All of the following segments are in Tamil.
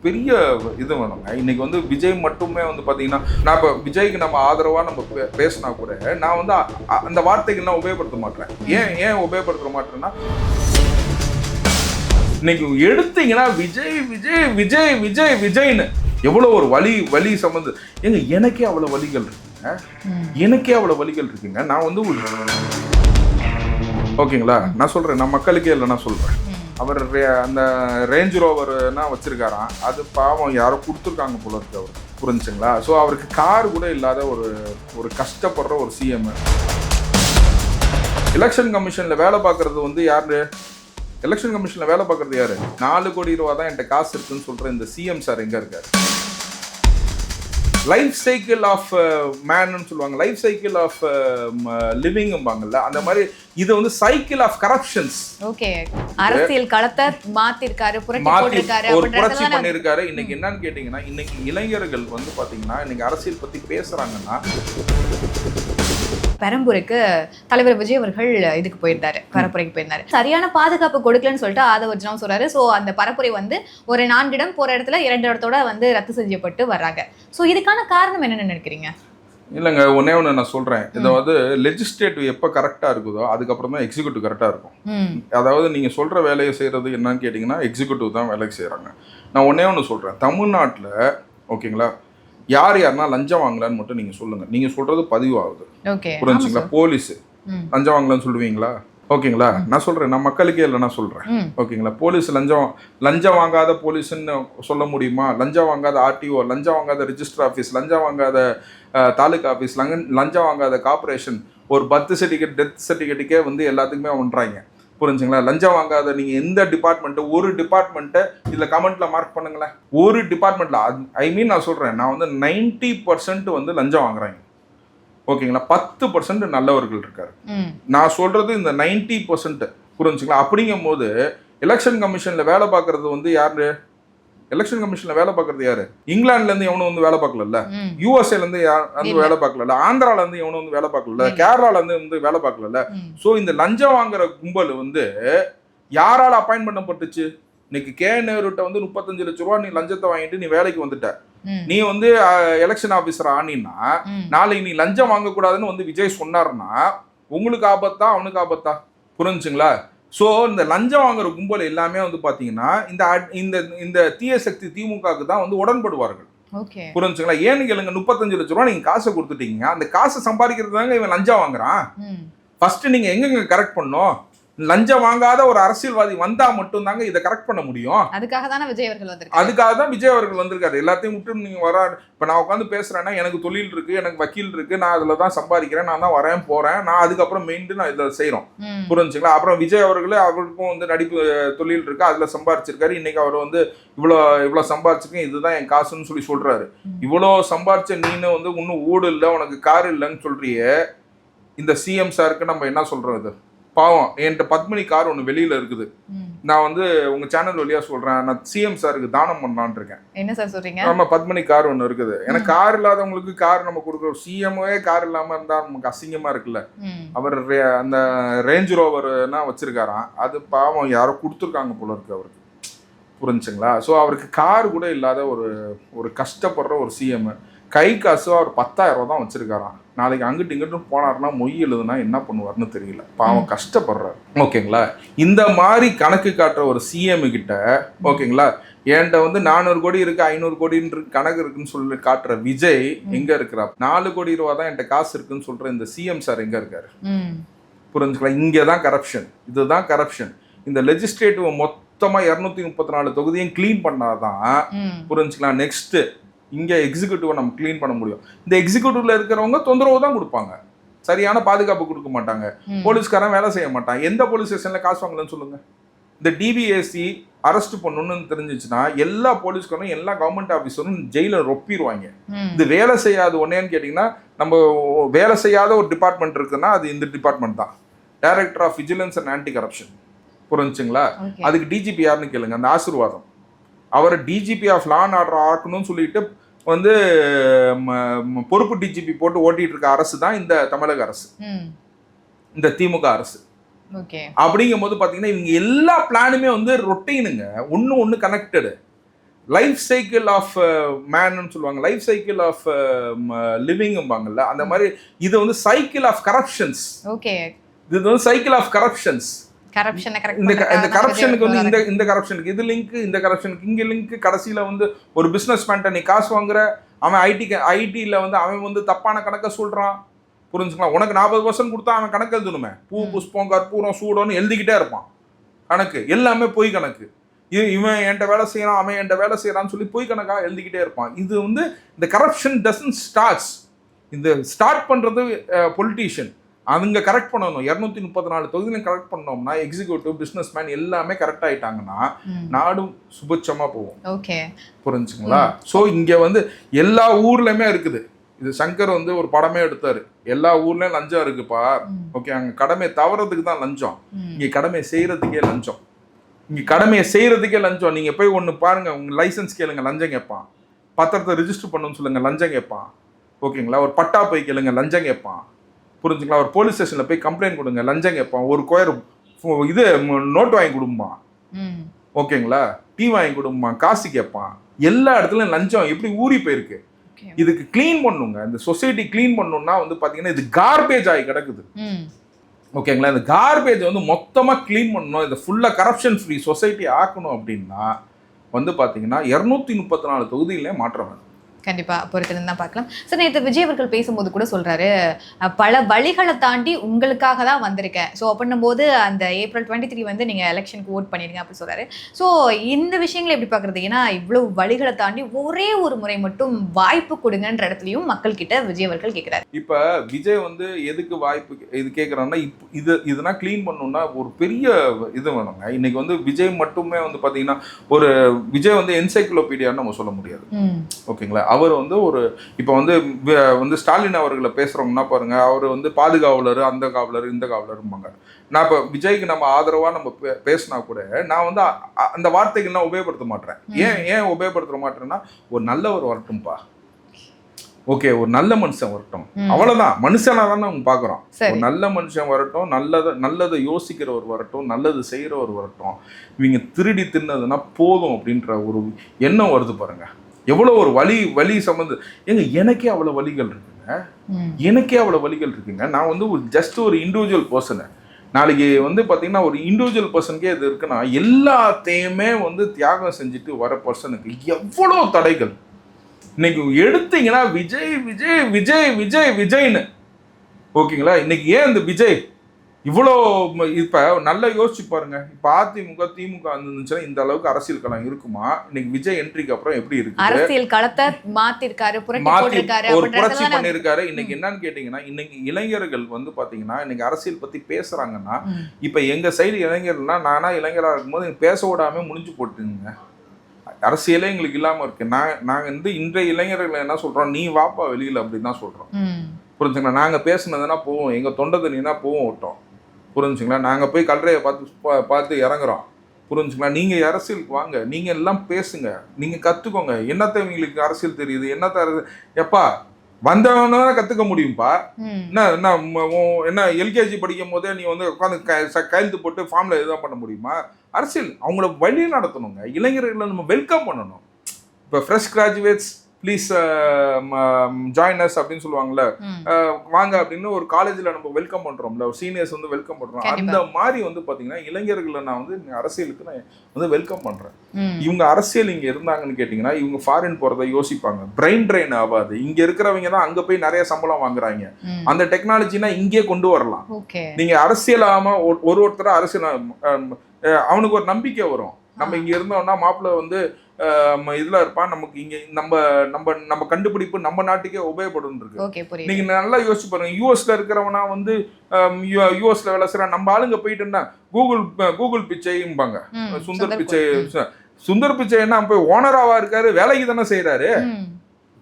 பெரிய இது வேணுங்க. இன்னைக்கு வந்து விஜய் மட்டுமே வந்து பார்த்தீங்கன்னா, நான் இப்போ விஜய்க்கு நம்ம ஆதரவாக நம்ம பேசினா கூட நான் வந்து அந்த வார்த்தைக்கு நான் உபயோகப்படுத்த மாட்டேன். ஏன் உபயோகப்படுத்த மாட்டேன்னா, இன்னைக்கு எடுத்தீங்கன்னா விஜய் விஜய் விஜய் விஜய் விஜய்னு எவ்வளோ ஒரு வலி சம்மந்து ஏங்க, எனக்கே அவ்வளோ வலிகள் இருக்குங்க. நான் வந்து ஓகேங்களா, நான் சொல்கிறேன், நான் மக்களுக்கே இல்லை, நான் சொல்கிறேன். அவர் அந்த ரேஞ்ச் ரோவர்னா வச்சிருக்காராம், அது பாவம் யாரோ கொடுத்துருக்காங்க போல இருக்கு அவர், புரிஞ்சுங்களா? ஸோ அவருக்கு கார் கூட இல்லாத ஒரு கஷ்டப்படுற ஒரு சிஎம். எலெக்ஷன் கமிஷனில் வேலை பார்க்குறது வந்து யாரு? எலெக்ஷன் கமிஷனில் வேலை பார்க்குறது யாரு? 4 கோடி ரூபா தான் என்கிட்ட காசு இருக்குன்னு சொல்கிற இந்த சிஎம் சார் எங்கே இருக்காரு? லைஃப் சைக்கிள் ஆஃப் மேன்னு சொல்லுவாங்க, லைஃப் சைக்கிள் ஆஃப் லிவிங்பாங்கல்ல, அந்த மாதிரி இது வந்து சைக்கிள் ஆஃப் கரப்ஷன்ஸ். ஓகே, அரசியல் களத்தை மாத்திருக்காரு, ஒரு புரட்சி பண்ணிருக்காரு. இன்னைக்கு என்னன்னு கேட்டீங்கன்னா, இன்னைக்கு இளைஞர்கள் வந்து பாத்தீங்கன்னா இன்னைக்கு அரசியல் பத்தி பேசுறாங்கன்னா, பெரம்பூருக்கு தலைவர் விஜய் அவர்கள் இதுக்கு போயிருந்தாரு, பரப்புரைக்கு போயிருந்தாரு. சரியான பாதுகாப்பு கொடுக்கலன்னு சொல்லிட்டு ஆதவர்ஜனாவும் சொல்றாரு. ஸோ அந்த பரப்புரை வந்து ஒரு 4 இடம் போற இடத்துல 2 இடத்தோட வந்து ரத்து செய்யப்பட்டு வர்றாங்க. ஸோ இதுக்கான காரணம் என்னன்னு நினைக்கிறீங்க? இல்லைங்க, ஒன்னே நான் சொல்றேன், இதை வந்து லெஜிஸ்லேட்டிவ் எப்போ கரெக்டா இருக்குதோ அதுக்கப்புறம் தான் எக்ஸிக்யூட்டிவ் கரெக்டா இருக்கும். அதாவது நீங்க சொல்ற வேலையை செய்யறது என்னன்னு கேட்டீங்கன்னா, எக்ஸிக்யூட்டிவ் தான் வேலைக்கு செய்யறாங்க. நான் ஒன்னே சொல்றேன், தமிழ்நாட்டில் ஓகேங்களா, யாருன்னா லஞ்சம் வாங்கலான்னு மட்டும் நீங்க சொல்லுங்க. நீங்க சொல்றது பதிவு ஆகுது, புரிஞ்சுங்களா? போலீஸ் லஞ்சம் வாங்கலான்னு சொல்லுவீங்களா? ஓகேங்களா, நான் சொல்றேன், நான் மக்களுக்கே இல்லை, நான் சொல்றேன். ஓகேங்களா, போலீஸ் லஞ்சம் வாங்காத போலீஸ்ன்னு சொல்ல முடியுமா? லஞ்சம் வாங்காத ஆர்டிஓ, லஞ்சம் வாங்காத ரிஜிஸ்டர் ஆஃபீஸ், லஞ்சம் வாங்காத தாலுகா ஆஃபீஸ், லஞ்சம் வாங்காத கார்பரேஷன், ஒரு பர்த் சர்டிஃபிகேட், டெத் சர்டிஃபிகேட்டுக்கே வந்து எல்லாத்துக்குமே பண்ணுறாங்க, புரிஞ்சுங்களா? லஞ்சம் வாங்காத நீங்க எந்த டிபார்ட்மெண்ட், ஒரு டிபார்ட்மெண்ட்டை இதுல கமெண்ட்ல மார்க் பண்ணுங்களேன். ஒரு டிபார்ட்மெண்ட்ல, ஐ மீன் நான் சொல்றேன், நான் வந்து 90% வந்து லஞ்சம் வாங்குறாங்க, ஓகேங்களா? 10% நல்லவர்கள் இருக்காரு. நான் சொல்றது இந்த 90%, புரிஞ்சுங்களா? அப்படிங்கும் போது எலெக்ஷன் கமிஷன்ல வேலை பார்க்கறது வந்து யாரு? எலெக்ஷன் கமிஷன்ல வேலை பார்க்கறது யாரு? இங்கிலாந்துல இருந்து எவனும் வந்து வேலை பார்க்கல, யூஎஸ்ஏல இருந்து வேலை பார்க்கல, ஆந்திரால இருந்து எவனும் வந்து வேலை பார்க்கல, கேரளால இருந்து வேலை பார்க்கல. சோ இந்த லஞ்சம் வாங்குற கும்பல் வந்து யாரால அப்பாயின்ட் பண்ணப்பட்டுச்சு? இன்னைக்கு நேருட்ட வந்து 35 லட்சம் ரூபா நீ லஞ்சத்தை வாங்கிட்டு நீ வேலைக்கு வந்துட்ட, நீ வந்து எலெக்ஷன் ஆபீசர் ஆனின்னா, நாளைக்கு நீ லஞ்சம் வாங்க கூடாதுன்னு வந்து விஜய் சொன்னார்னா உங்களுக்கு ஆபத்தா அவனுக்கு ஆபத்தா? புரிஞ்சுங்களா? ஸோ இந்த லஞ்சம் வாங்குற கும்பல் எல்லாமே வந்து பார்த்தீங்கன்னா இந்த தீய சக்தி திமுகவுக்கு தான் வந்து உடன்படுவார்கள், புரிஞ்சுங்களா? ஏன்னு கேளுங்க, 35 லட்சம் ரூபா நீங்க காசை கொடுத்துட்டீங்க, அந்த காசை சம்பாதிக்கிறது தாங்க இவன் லஞ்சம் வாங்குறான். ஃபர்ஸ்ட் நீங்க எங்க கரெக்ட் பண்ணும்? லஞ்சம் வாங்காத ஒரு அரசியல்வாதி வந்தா மட்டும் தாங்க இதை கரெக்ட் பண்ண முடியும். அதுக்காக தான் விஜய் அவர்கள் வந்திருக்காரு. எல்லாத்தையும் விட்டு நீங்க வர, இப்ப நான் உட்காந்து பேசுறேன்னா எனக்கு தொழில் இருக்கு, எனக்கு வக்கீல் இருக்கு, நான் அதுல தான் சம்பாதிக்கிறேன், நான் தான் வரேன் போறேன், நான் அதுக்கப்புறம் மெயின்ட்டு நான் இதை செய்யறோம், புரிஞ்சுங்களா? அப்புறம் விஜய் அவருக்கும் வந்து நடிப்பு தொழில் இருக்கு, அதுல சம்பாதிச்சிருக்காரு. இன்னைக்கு அவர் வந்து இவ்வளவு சம்பாதிச்சிருக்கேன், இதுதான் என் காசுன்னு சொல்லி சொல்றாரு. இவ்வளவு சம்பாதிச்ச நீனு வந்து இன்னும் ஊடு இல்லை, உனக்கு கார் இல்லைன்னு சொல்றியே, இந்த சிஎம் சாருக்கு நம்ம என்ன சொல்றது? பாவம், என்கிட்ட பத்மினி கார் ஒன்று வெளியில இருக்குது, நான் வந்து உங்க சேனல் வழியா சொல்றேன், நான் சிஎம் சாருக்கு தானம் பண்ணலான் இருக்கேன். என்ன சார் சொல்றீங்க? ஆமா, பத்மினி கார் ஒன்று இருக்குது. எனக்கு கார் இல்லாதவங்களுக்கு கார் நம்ம கொடுக்குறோம். சிஎம்ஏ கார் இல்லாம இருந்தா நமக்கு அசிங்கமா இருக்குல்ல. அவர் அந்த ரேஞ்ச் ரோவர்னா வச்சிருக்காராம், அது பாவம் யாரோ கொடுத்துருக்காங்க போல இருக்கு அவருக்கு, புரிஞ்சுங்களா? ஸோ அவருக்கு கார் கூட இல்லாத ஒரு கஷ்டப்படுற ஒரு சிஎம். கை காசு அவர் 10,000 ரூபா தான் வச்சிருக்காராம். நாளைக்கு அங்கிட்டு இங்கிட்டு போனார்னா மொய் எழுதுனா என்ன பண்ணுவார்னு தெரியல, பாவம் கஷ்டப்படுறாரு, ஓகேங்களா? இந்த மாதிரி கணக்கு காட்டுற ஒரு சிஎம் கிட்ட, ஓகேங்களா, என்கிட்ட வந்து 400 கோடி இருக்கு, 500 கோடின்னு கணக்கு இருக்குன்னு சொல்லி காட்டுற விஜய் எங்க இருக்கிறார்? 4 கோடி ரூபா தான் என்கிட்ட காசு இருக்குன்னு சொல்ற இந்த சிஎம் சார் எங்க இருக்காரு? புரிஞ்சுக்கலாம், இங்கதான் கரப்ஷன், இதுதான் கரப்ஷன். இந்த லெஜிஸ்லேட்டிவ் மொத்தமா 234 தொகுதியும் கிளீன் பண்ணாதான், புரிஞ்சுக்கலாம், நெக்ஸ்ட் இங்க எக்ஸிக்யூட்டிவ் நம்ம கிளீன் பண்ண முடியும். இந்த எக்ஸிக்யூட்டிவ்ல இருக்கிறவங்க தொந்தரவு தான் கொடுப்பாங்க, சரியான பாதுகாப்பு கொடுக்க மாட்டாங்க, போலீஸ்காரன் வேலை செய்ய மாட்டான். எந்த போலீஸ் ஸ்டேஷன்ல காசு வாங்கலன்னு சொல்லுங்க? இந்த டிபிஎஸ்சி அரெஸ்ட் பண்ணணும்னு தெரிஞ்சிச்சுன்னா எல்லா போலீஸ்காரும் எல்லா கவர்மெண்ட் ஆஃபீஸரும் ஜெயில ரொப்பிடுவாங்க. இது வேலை செய்யாது ஒன்னேன்னு கேட்டீங்கன்னா, நம்ம வேலை செய்யாத ஒரு டிபார்ட்மெண்ட் இருக்குன்னா அது இந்த டிபார்ட்மெண்ட் தான், director of vigilance and anti corruption, புரிஞ்சுங்களா? அதுக்கு டிஜிபி யாருன்னு கேளுங்க, அந்த ஆசீர்வாதம். அவரை DGP of law and order ஆக்கணும்னு சொல்லிட்டு வந்து பொறுப்பு டிஜிபி போட்டு ஓட்டிட்டு இருக்க அரசு தான் இந்த தமிழக அரசு, இந்த திமுக அரசு. அப்படிங்கும் போது பாத்தீங்கன்னா இவங்க எல்லா பிளானுமே வந்து ரொட்டீனுங்க, ஒன்னு கனெக்டடு. லைஃப் சைக்கிள் ஆஃப் மேன்னு சொல்லுவாங்க, லைஃப் சைக்கிள் ஆஃப் லிவிங்பாங்கல்ல, அந்த மாதிரி இது வந்து சைக்கிள் ஆஃப் கரப்ஷன்ஸ். ஓகே, இது வந்து சைக்கிள் ஆஃப் கரப்ஷன்ஸ். இந்த கரப்ஷனுக்கு வந்து இந்த கரப்ஷனுக்கு இது லிங்க், இந்த கரப்ஷனுக்கு இங்க லிங்க். கடைசியில வந்து ஒரு பிசினஸ் மேன்ட்ட நீ காசு வாங்குற, அவன் ஐடில வந்து அவன் வந்து தப்பான கணக்கை சொல்றான், புரிஞ்சுக்கலாம். உனக்கு 40% கொடுத்தா அவன் கணக்கு எழுதணுமே, பூ புஷ்பம் கற்பூரம் சூடோன்னு எழுதிக்கிட்டே இருப்பான் கணக்கு, எல்லாமே பொய் கணக்கு. இவன் என்கிட்ட வேலை செய்யறான், அவன் என்கிட்ட வேலை செய்யறான்னு சொல்லி பொய் கணக்காக எழுதிக்கிட்டே இருப்பான். இது வந்து இந்த கரப்ஷன் டசன்ட் ஸ்டார்ட்ஸ். இந்த ஸ்டார்ட் பண்றது பொலிட்டீஷியன், அவங்க கரெக்ட் பண்ணணும். 234 தொகுதியிலும் கரெக்ட் பண்ணோம்னா எக்ஸிக்யூட்டிவ் பிசினஸ் மேன் எல்லாமே கரெக்ட் ஆயிட்டாங்கன்னா நாடும் சுபிட்சமா போகும். ஓகே, புரிஞ்சுங்களா? ஸோ இங்க வந்து எல்லா ஊர்லயுமே இருக்குது. இது சங்கர் வந்து ஒரு படமே எடுத்தாரு, எல்லா ஊர்லயும் லஞ்சம் இருக்குப்பா. ஓகே, அங்க கடமை தவறதுக்கு தான் லஞ்சம், இங்க கடமை செய்யறதுக்கே லஞ்சம். இங்க கடமையை செய்யறதுக்கே லஞ்சம். நீங்க போய் ஒண்ணு பாருங்க, உங்க லைசன்ஸ் கேளுங்க, லஞ்சம் கேட்பான். பத்திரத்தை ரிஜிஸ்டர் பண்ணணும்னு சொல்லுங்க, லஞ்சம் கேட்பான். ஓகேங்களா? ஒரு பட்டா போய் கேளுங்க, லஞ்சம் கேட்பான். புரிஞ்சுங்களா? ஒரு போலீஸ் ஸ்டேஷன்ல போய் கம்ப்ளைண்ட் கொடுங்க, லஞ்சம் கேட்பான். ஒரு கோயர் இது நோட் வாங்கி கொடுப்பான். ஓகேங்களா? டீ வாங்கி கொடுப்பான், காசு கேட்பான். எல்லா இடத்துலயும் லஞ்சம் எப்படி ஊறி போயிருக்கு. இதுக்கு கிளீன் பண்ணுங்க, இந்த சொசைட்டி கிளீன் பண்ணணும்னா வந்து பாத்தீங்கன்னா இது கார்பேஜ் ஆகி கிடக்குது. ஓகேங்களா? இந்த கார்பேஜ் வந்து மொத்தமா கிளீன் பண்ணணும், இந்த ஃபுல்லா கரப்ஷன் ஃப்ரீ சொசைட்டி ஆக்கணும் அப்படின்னா வந்து பாத்தீங்கன்னா 234 தொகுதியிலே மாற்றம் வேணும். கண்டிப்பா பொறுத்திருந்து தான் பார்க்கலாம். சார், நேற்று விஜய் அவர்கள் பேசும்போது கூட சொல்றாரு, பல வழிகளை தாண்டி உங்களுக்காக தான் வந்திருக்கேன். ஸோ அப்படின்னும் போது அந்த April 23 வந்து நீங்க எலெக்ஷனுக்கு ஓட் பண்ணிடுங்க அப்படின்னு சொல்றாரு. ஸோ இந்த விஷயங்களை எப்படி பாக்குறது? ஏன்னா இவ்வளவு வழிகளை தாண்டி ஒரே ஒரு முறை மட்டும் வாய்ப்பு கொடுங்கன்ற இடத்துலயும் மக்கள் கிட்ட விஜய் அவர்கள் கேட்கிறாரு. இப்ப விஜய் வந்து எதுக்கு வாய்ப்பு இது கேட்கிறாருன்னா, இதெல்லாம் கிளீன் பண்ணணும்னா ஒரு பெரிய இது வேணுங்க. இன்னைக்கு வந்து விஜய் மட்டுமே வந்து பாத்தீங்கன்னா ஒரு விஜய் வந்து என்சைக்ளோபீடியான்னு நம்ம சொல்ல முடியாது. ஓகேங்களா? அவர் வந்து ஒரு இப்போ வந்து ஸ்டாலின் அவர்களை பேசுறோம்னா பாருங்க, அவர் வந்து பாதுகாவலர், அந்த காவலர், இந்த காவலரும்பாங்க. நான் இப்போ விஜய்க்கு நம்ம ஆதரவா நம்ம பேசினா கூட நான் வந்து அந்த வார்த்தைகள்லாம் உபயோகப்படுத்த மாட்டேன். ஏன் உபயோகப்படுத்த மாட்டேன்னா, ஒரு நல்லவர் வரட்டும்பா, ஓகே, ஒரு நல்ல மனுஷன் வரட்டும், அவ்வளவுதான். மனுஷனா தானே அவங்க பாக்குறோம். ஒரு நல்ல மனுஷன் வரட்டும், நல்லதை யோசிக்கிறவர் வரட்டும், நல்லது செய்யறவர் வரட்டும். இவங்க திருடி தின்னதுன்னா போதும் அப்படின்ற ஒரு எண்ணம் வருது பாருங்க. எவ்வளவு ஒரு வலி சம்பந்த எனக்கே அவ்வளவு வலிகள் இருக்குங்க, எனக்கே அவ்வளவு வலிகள் இருக்குங்க. நான் வந்து ஜஸ்ட் ஒரு இண்டிவிஜுவல் பர்சனு. நாளைக்கு வந்து பாத்தீங்கன்னா ஒரு இண்டிவிஜுவல் பர்சனுக்கே இது இருக்குன்னா, எல்லாத்தையுமே வந்து தியாகம் செஞ்சுட்டு வர பர்சனுக்கு எவ்வளவு தடைகள். இன்னைக்கு எடுத்தீங்கன்னா விஜய் விஜய் விஜய் விஜய் விஜய்னு, ஓகேங்களா? இன்னைக்கு ஏன் இந்த விஜய் இவ்வளோ இப்ப நல்லா யோசிச்சு பாருங்க. இப்ப அதிமுக திமுக இருந்துச்சுன்னா இந்த அளவுக்கு அரசியல் களம் இருக்குமா? இன்னைக்கு விஜய் என்ட்ரிக்கு அப்புறம் எப்படி இருக்கு? அரசியல் களத்தை மாத்திருக்காரு, ஒரு புரட்சி பண்ணிருக்காரு. இன்னைக்கு என்னன்னு கேட்டீங்கன்னா, இன்னைக்கு இளைஞர்கள் வந்து பாத்தீங்கன்னா இன்னைக்கு அரசியல் பத்தி பேசுறாங்கன்னா, இப்ப எங்க சைடு இளைஞர்கள்னா, நானா இளைஞரா இருக்கும்போது எனக்கு பேச விடாம முடிஞ்சு போட்டுங்க. அரசியலே எங்களுக்கு இல்லாம இருக்கு. நாங்க வந்து இன்றைய இளைஞர்கள் என்ன சொல்றோம், நீ வாப்பா வெளியில அப்படின்னு தான் சொல்றோம். புரிஞ்சுங்களா? நாங்க பேசுனதுன்னா போவோம், எங்க தொண்டை தண்ணினா போவோம் விட்டோம். புரிஞ்சுங்களா? நாங்கள் போய் கல்றையை பார்த்து இறங்குறோம். புரிஞ்சுங்களா? நீங்கள் அரசியலுக்கு வாங்க, நீங்கள் எல்லாம் பேசுங்க, நீங்கள் கற்றுக்கோங்க. என்னத்த இவங்களுக்கு அரசியல் தெரியுது, எப்பா வந்தவன கற்றுக்க முடியும்ப்பா. என்ன எல்கேஜி படிக்கும் போதே நீ வந்து உட்காந்து கையெழுத்து போட்டு ஃபார்மில் இதுதான் பண்ண முடியுமா? அரசியல் அவங்கள வழி நடத்தணுங்க. இளைஞர்களை நம்ம வெல்கம் பண்ணணும். இப்போ fresh graduates please join us அப்படின்னு சொல்லுவாங்கல்ல, வாங்க அப்படின்னு ஒரு காலேஜில் நம்ம வெல்கம் பண்ணுறோம்ல, ஒரு சீனியர்ஸ் வந்து வெல்கம் பண்ணுறோம். அந்த மாதிரி வந்து பார்த்தீங்கன்னா இளைஞர்களை நான் வந்து அரசியலுக்கு நான் வந்து வெல்கம் பண்ணுறேன். இவங்க அரசியல் இங்கே இருந்தாங்கன்னு கேட்டிங்கன்னா இவங்க ஃபாரின் போகிறத யோசிப்பாங்க. பிரெயின் ட்ரெயின் ஆகாது. இங்கே இருக்கிறவங்க தான் அங்கே போய் நிறைய சம்பளம் வாங்குறாங்க. அந்த டெக்னாலஜினா இங்கே கொண்டு வரலாம். நீங்கள் அரசியல் ஆகாமல் ஒருத்தர அரசியல் அவனுக்கு ஒரு நம்பிக்கை வரும். நம்ம இங்கே இருந்தோம்னா மாப்பிள்ளை வந்து இதுல இருப்பான், நமக்கு இங்க நம்ம கண்டுபிடிப்பு நம்ம நாட்டுக்கே உபயோகப்படும் இருக்கு. நீங்க நல்லா யோசிச்சு பாருங்க. யூஎஸ்ல இருக்கிறவனா வந்து யூஎஸ்ல வேலை செய்யறான், நம்ம ஆளுங்க போயிட்டுன்னா கூகுள் பிச்சைம்பாங்க. சுந்தர் பிச்சை என்ன போய் ஓனராவா இருக்காரு, வேலைக்கு தானே செய்யறாரு,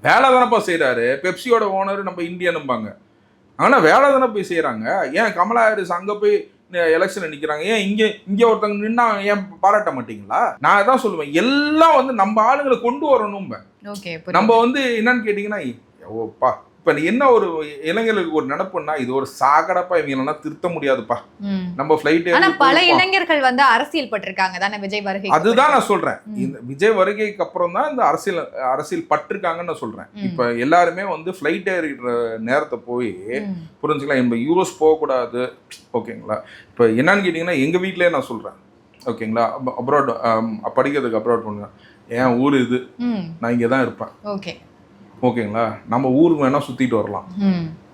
வேலை தானப்பா செய்யறாரு. பெப்சியோட ஓனர் நம்ம இந்தியனும்பாங்க, ஆனா வேலை தானே போய் செய்யறாங்க. ஏன் கமலா ஹாரிஸ் அங்க போய் எலெக்ஷன் நிக்கிறாங்க, ஏன் இங்க ஒருத்தங்க நின்னா ஏன் பாராட்ட மாட்டீங்களா? நான் தான் சொல்லுவேன், எல்லாம் வந்து நம்ம ஆளுங்களை கொண்டு வரணும். நம்ம வந்து என்னன்னு கேட்டீங்கன்னா, ஓப்பா இப்ப என்ன ஒரு இளைஞர்களுக்கு ஒரு நினைப்புன்னா இது ஒரு சாகடப்பா இவங்களெல்லாம் திருத்த முடியாதுப்பா, நம்ம ஃபிளைட் ஆனா பல இளைஞர்கள் வந்து அரசியல் பட்டிருக்காங்க தானே விஜய் வருகை. அதுதான் நான் சொல்றேன். இந்த விஜய் வருகைக்கு அப்புறம் தான் இந்த அரசியல் பட்டிருக்காங்கன்னு நான் சொல்றேன். இப்ப எல்லாருமே வந்து ஃபிளைட் ஏறிடுற நேரத்தை போய் புரிஞ்சுக்கலாம், நம்ம யூரோஸ் போகக்கூடாது. ஓகேங்களா? இப்போ என்னன்னு கேட்டிங்கன்னா எங்கள் வீட்டிலே நான் சொல்கிறேன். ஓகேங்களா? அப்ராட் படிக்கிறதுக்கு அப்ராட் பண்ணுங்க, என் ஊர் இது, நான் இங்கே தான் இருப்பேன். ஓகே ஓகேங்களா? நம்ம ஊருக்கு வேணால் சுற்றிட்டு வரலாம்,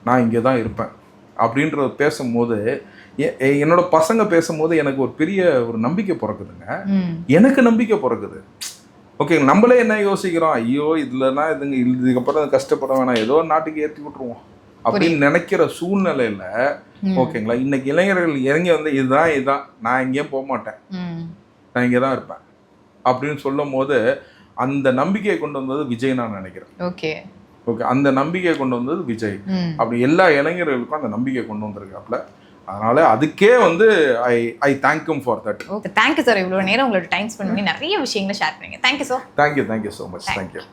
நான் இங்கே தான் இருப்பேன் அப்படின்றத பேசும்போது என்னோட பசங்க பேசும்போது எனக்கு ஒரு பெரிய ஒரு நம்பிக்கை பிறக்குதுங்க. எனக்கு நம்பிக்கை பிறக்குது. ஓகே, நம்மளே என்ன யோசிக்கிறோம், ஐயோ இதுலனா இதுக்கப்புறம் கஷ்டப்பட வேணாம், ஏதோ நாட்டுக்கு ஏற்றி விட்டுருவோம் அப்படின்னு நினைக்கிற சூழ்நிலையில ஓகேங்களா இன்னைக்கு இளைஞர்கள் இறங்கி வந்து இதுதான் நான் எங்கேயும் போக மாட்டேன், நான் இங்கே தான் இருப்பேன் அப்படின்னு சொல்லும் போது அந்த நம்பிக்கையை கொண்டு வந்தது விஜய் நான் நினைக்கிறேன். ஓகே ஓகே, அந்த நம்பிக்கையை கொண்டு வந்தது விஜய். அப்படி எல்லா இளைஞர்களுக்கும் அந்த நம்பிக்கை கொண்டு வந்திருக்காப்புல. அதனால அதுக்கே வந்து I thank you for that. Okay, thank you sir. இவ்வளோ நேரம் உங்களோட டைம் ஸ்பெண்ட் பண்ணி நிறைய விஷயங்களை ஷேர் பண்ணீங்க. Thank you sir. Thank you so much. Thank you.